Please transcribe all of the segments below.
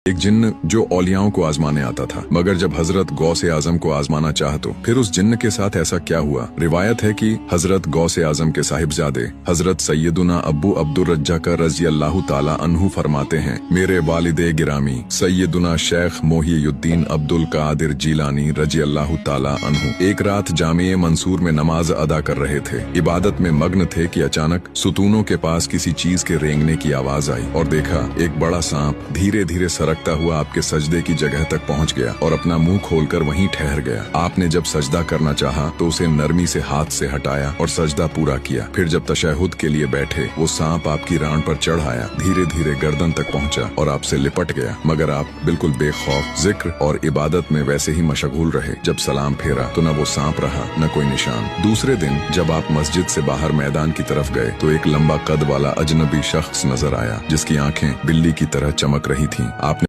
एक जिन्न जो औलियाओं को आजमाने आता था, मगर जब हजरत गौसे आजम को आजमाना चाहा तो फिर उस जिन्न के साथ ऐसा क्या हुआ। रिवायत है कि हजरत गौसे आजम के साहिबजादे हजरत सैयदुना अब्बू अब्दुल रज्जाक रज़ी अल्लाह ताला अन्हु फरमाते हैं, मेरे वालिदे गिरामी सैयदुना शेख मोहियुद्दीन अब्दुल कादिर जीलानी रज़ी अल्लाह ताला अन्हु एक रात जामिया मंसूर में नमाज अदा कर रहे थे। इबादत में मग्न थे कि अचानक सुतूनों के पास किसी चीज के रेंगने की आवाज आई और देखा एक बड़ा सांप धीरे धीरे सरकता हुआ आपके सजदे की जगह तक पहुंच गया और अपना मुंह खोलकर वहीं ठहर गया। आपने जब सजदा करना चाहा तो उसे नरमी से हाथ से हटाया और सजदा पूरा किया। फिर जब तशहुद के लिए बैठे वो सांप आपकी रान पर चढ़ आया, धीरे धीरे गर्दन तक पहुंचा और आपसे लिपट गया, मगर आप बिल्कुल बेखौफ जिक्र और इबादत में वैसे ही मशगूल रहे। जब सलाम फेरा तो न वो सांप रहा न कोई निशान। दूसरे दिन जब आप मस्जिद से बाहर मैदान की तरफ गए तो एक लंबा कद वाला अजनबी शख्स नजर आया जिसकी आंखें बिल्ली की तरह चमक रही थीं। आपने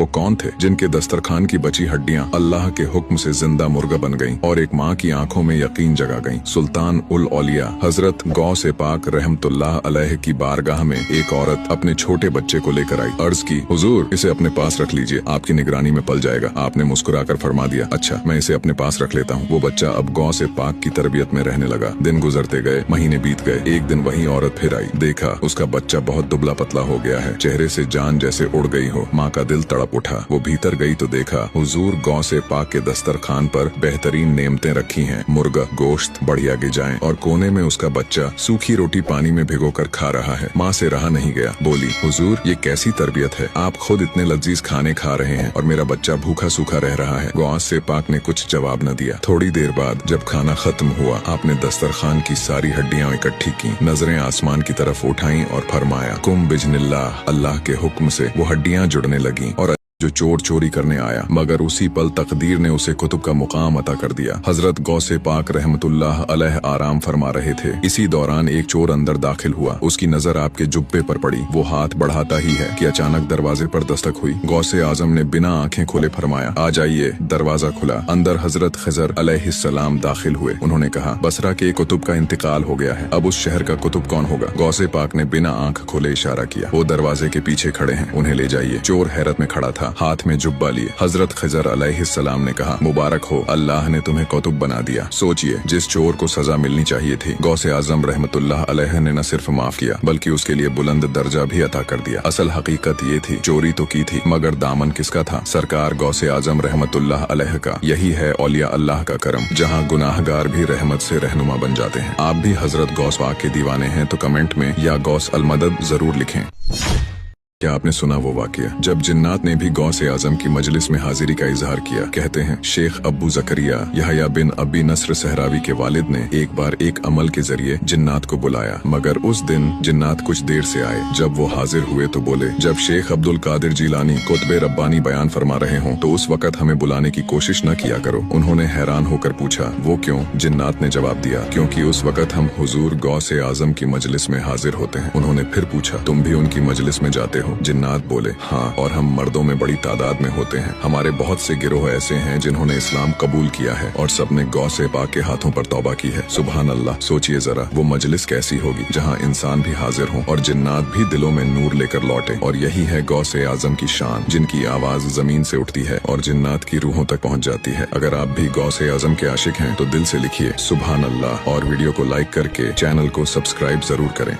वो कौन थे जिनके दस्तरखान की बची हड्डियां अल्लाह के हुक्म से जिंदा मुर्गा बन गईं और एक माँ की आंखों में यकीन जगा गईं। सुल्तान उल औलिया हजरत गौसे पाक रहमतुल्लाह अलैह की बारगाह में एक औरत अपने छोटे बच्चे को लेकर आई। अर्ज की, हुजूर इसे अपने पास रख लीजिए, आपकी निगरानी में पल जाएगा। आपने मुस्कुराकर फरमा दिया, अच्छा मैं इसे अपने पास रख लेता हूँ। वो बच्चा अब गौसे पाक की तरबियत में रहने लगा। दिन गुजरते गए, महीने बीत गए। एक दिन वही औरत फिर आई। देखा उसका बच्चा बहुत दुबला पतला हो गया है, चेहरे से जान जैसे उड़ गई हो। माँ का दिल तड़प उठा। वो भीतर गई तो देखा हुजूर गौसे पाक के दस्तरखान पर बेहतरीन नेमतें रखी हैं, मुर्गा, गोश्त, बढ़िया गिजाएं और कोने में उसका बच्चा सूखी रोटी पानी में भिगोकर खा रहा है। माँ से रहा नहीं गया, बोली, हुजूर ये कैसी तरबियत है, आप खुद इतने लजीज खाने खा रहे हैं और मेरा बच्चा भूखा सूखा रह रहा है। गौसे पाक ने कुछ जवाब न दिया। थोड़ी देर बाद जब खाना खत्म हुआ आपने दस्तरखान की सारी हड्डियां इकट्ठी की, नजरें आसमान की तरफ उठाई और फरमाया, कुम बिजनिल्लाह, अल्लाह के हुक्म से वो हड्डियां जुड़ने लगी और जो चोर चोरी करने आया, मगर उसी पल तकदीर ने उसे कुतुब का मुकाम अता कर दिया। हजरत गौसे पाक रहमतुल्लाह अलैह आराम फरमा रहे थे। इसी दौरान एक चोर अंदर दाखिल हुआ। उसकी नजर आपके जुब्बे पर पड़ी। वो हाथ बढ़ाता ही है कि अचानक दरवाजे पर दस्तक हुई। गौसे आजम ने बिना आंखें खोले फरमाया, आ जाइए। दरवाजा खुला। अंदर हजरत खजर अलैहिस्सलाम दाखिल हुए। उन्होंने कहा, बसरा के कुतुब का इंतकाल हो गया है, अब उस शहर का कुतुब कौन होगा। गौसे पाक ने बिना आंख खोले इशारा किया। वो दरवाजे के पीछे खड़े हैं, उन्हें ले जाइए। चोर हैरत में खड़ा था, हाथ में जुब्बा लिए। हजरत खजर अलैहिस्सलाम ने कहा, मुबारक हो, अल्लाह ने तुम्हें कुतुब बना दिया। सोचिए, जिस चोर को सजा मिलनी चाहिए थी, गौसे आजम रहमतुल्लाह अलैह ने न सिर्फ माफ किया बल्कि उसके लिए बुलंद दर्जा भी अता कर दिया। असल हकीकत ये थी, चोरी तो की थी मगर दामन किसका था, सरकार गौसे आजम रहमतुल्लाह अलैह का। यही है औलिया अल्लाह का करम, जहाँ गुनाहगार भी रहमत से रहनुमा बन जाते हैं। आप भी हजरत गौस पाक के दीवाने हैं तो कमेंट में या गौस अलमदद जरूर लिखें। क्या आपने सुना वो वाकया जब जिन्नात ने भी गौसे आजम की मजलिस में हाजिरी का इजहार किया। कहते हैं शेख अब्बू जकरिया यहया बिन अबी नस्र सहरावी के वालिद ने एक बार एक अमल के जरिए जिन्नात को बुलाया, मगर उस दिन जिन्नात कुछ देर से आए। जब वो हाजिर हुए तो बोले, जब शेख अब्दुल कादिर जीलानी कुतबे रब्बानी बयान फरमा रहे हों तो उस वक्त हमें बुलाने की कोशिश न किया करो। उन्होंने हैरान होकर पूछा, वो क्यों? जिन्नात ने जवाब दिया, क्योंकि उस वक्त हम हुजूर गौसे आजम की मजलिस में हाजिर होते हैं। उन्होंने फिर पूछा, तुम भी उनकी मजलिस में जाते हो? जिन्नात बोले, हाँ, और हम मर्दों में बड़ी तादाद में होते हैं। हमारे बहुत से गिरोह ऐसे हैं जिन्होंने इस्लाम कबूल किया है और सबने गौसे पाक के हाथों पर तौबा की है। सुभान अल्लाह। सोचिए जरा वो मजलिस कैसी होगी जहाँ इंसान भी हाजिर हो और जिन्नात भी दिलों में नूर लेकर लौटे। और यही है गौसे आजम की शान, जिनकी आवाज जमीन से उठती है और जिन्नात की रूहों तक पहुँच जाती है। अगर आप भी गौसे आजम के आशिक हैं तो दिल से लिखिए सुभान अल्लाह और वीडियो को लाइक करके चैनल को सब्सक्राइब जरूर करें।